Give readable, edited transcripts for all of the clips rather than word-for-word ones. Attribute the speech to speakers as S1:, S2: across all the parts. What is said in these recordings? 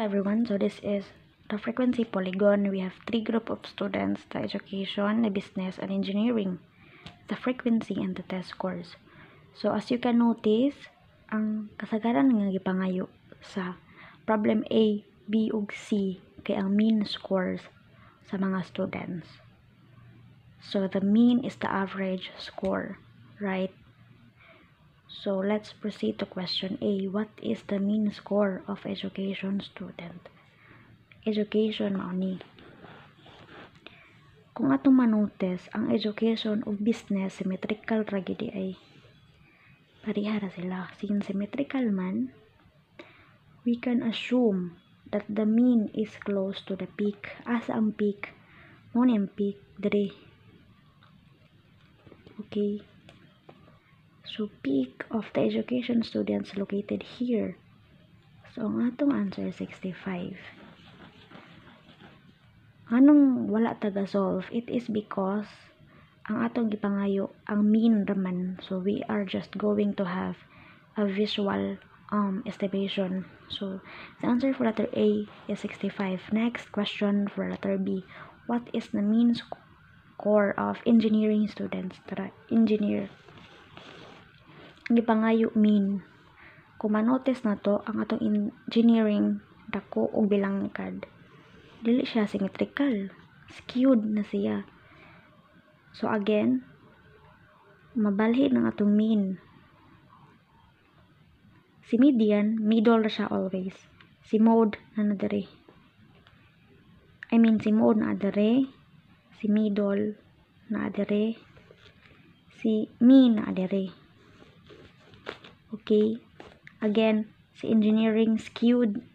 S1: everyone, so this is the frequency polygon. We have three group of students: the education, the business, and engineering, the frequency, and the test scores. So as you can notice, ang kasagaran nga gipangayo sa problem A, B, ug C kay ang mean scores sa mga students. So the mean is the average score, right? So let's proceed to question A. What is the mean score of education student? Education mao ni. Kung atong manotice, ang education ug business symmetrical ra gyud ay. Pareha ra sila. Since symmetrical man, we can assume that the mean is close to the peak. Asa ang peak? Mo ni ang peak diri. Okay. So, peak of the education students located here. So, ang atong answer 65. Anong wala taga-solve? It is because ang atong gipangayo, ang mean raman. So, we are just going to have a visual estimation. So, the answer for letter A is 65. Next question for letter B. What is the mean score of engineering students? Tara, engineer. Gipangayo mean. Kung manotice na to, ang atong engineering dako og bilangkad, dili siya symmetrical, skewed na siya. So again, mabalhi ng atong mean. Si median, middle ra siya always. Si mode na dere. Si mode na dere, si middle na dere, si mean na dere. Okay, again, si engineering skewed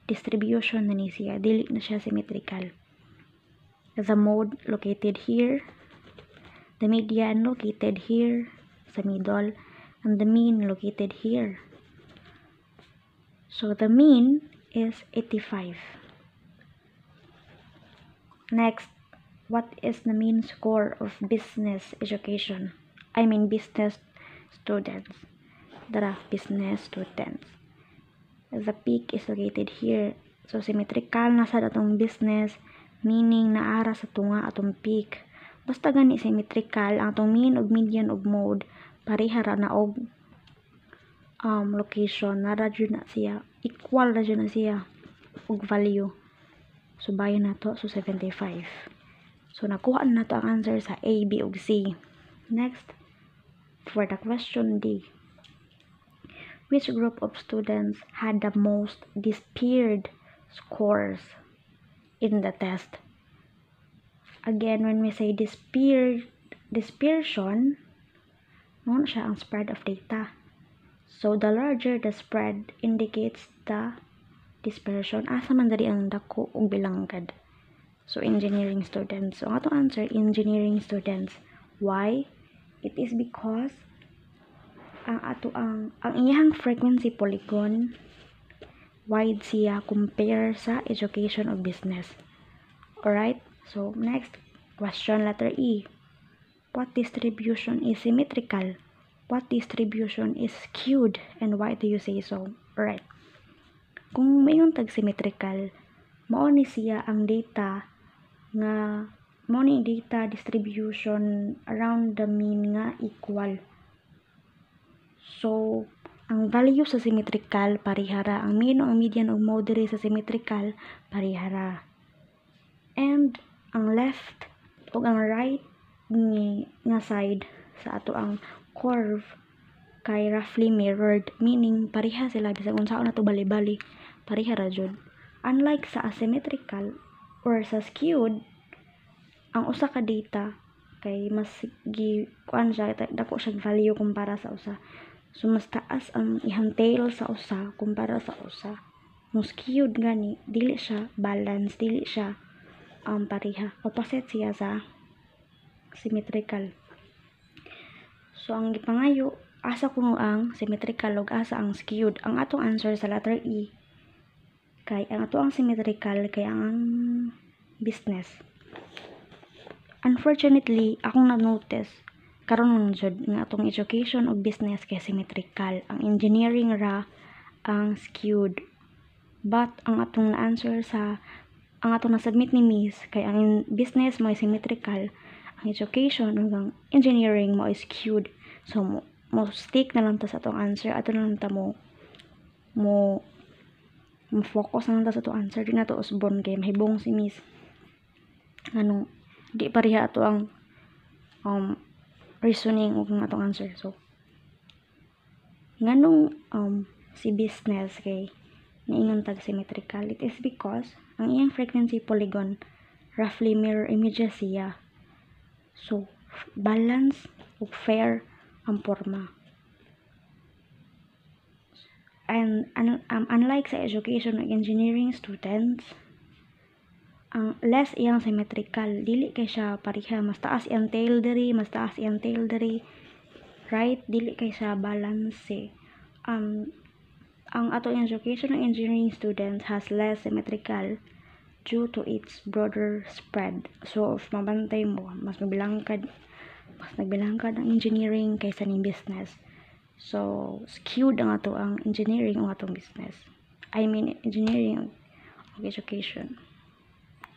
S1: distribution na ni siya, dili na siya symmetrical. The mode located here, the median located here, sa middle, and the mean located here. So the mean is 85. Next, what is the mean score of business education? Business students. Dara, business students. The peak is located here. So, symmetrical na sa atong business, meaning naara sa tunga atong peak. Basta gani symmetrical, ang atong mean ug median ug mode, pareha ra na og location, nara jud na siya, equal ra jud na siya og value. So, bayan na to, so 75. So, nakuha na to ang answer sa A, B, ug C. Next, for the question D. Which group of students had the most dispersed scores in the test? Again, when we say dispersion, noon siya ang spread of data. So, the larger the spread indicates the dispersion. Asa man dali ang dako og bilangkad. So, engineering students. So, ang atong answer, engineering students. Why? It is because ang iyang frequency polygon wide siya compare sa education of business. Alright? So, next question, letter E. What distribution is symmetrical? What distribution is skewed? And why do you say so? Alright. Kung mayroon tag-symmetrical, mao ni siya ang data nga mao ni data distribution around the mean nga equal. So, ang value sa symmetrical, parihara. Ang mean o ang median o mode sa symmetrical, parihara. And, ang left o ang right nga side sa ato ang curve kay roughly mirrored. Meaning, pariha sila. Bisag unsaon na to bali-bali, parihara jud. Unlike sa asymmetrical or sa skewed, ang usa ka data kay mas kuan siya, dako siya value kumpara sa usa. So, mas taas ang ihang tail sa usa kumpara sa usa. Kung skewed gani, dili siya balance, dili siya pariha. Opposite siya sa symmetrical. So, ang gipangayo, asa kuno ang symmetrical ug asa ang skewed. Ang atong answer sa letter E, kay ang ato ang symmetrical kay ang business. Unfortunately, akong na-notice, karon lang jud nga atong education o business kay symmetrical, ang engineering ra ang skewed. But ang atong na-answer ang atong na-submit ni Miss kay ang business mo ay symmetrical, ang education ug ang engineering mo is skewed. So mo stick na lang ta sa atong answer, ato na lang ta mo focus na lang ta sa atong answer, di na to usbon kay mahibong si Miss anong di pareha ato ang reasoning ug ang atong answer. So nganong si business kay naingon tag symmetrical, it is because ang iyang frequency polygon roughly mirror images siya. So balance ug fair ang forma. And unlike sa education ug engineering students, ang less iyang symmetrical, dili kay siya pareha, mas taas iyang tail diri, mas taas iyang tail diri, right? Dili kay siya balance. Ang ato education and engineering students has less symmetrical due to its broader spread. So if mabantay mo, mas nagbilangkad ang engineering kaysa ning business. So skewed ang ato ang engineering o atong business. I mean engineering o education.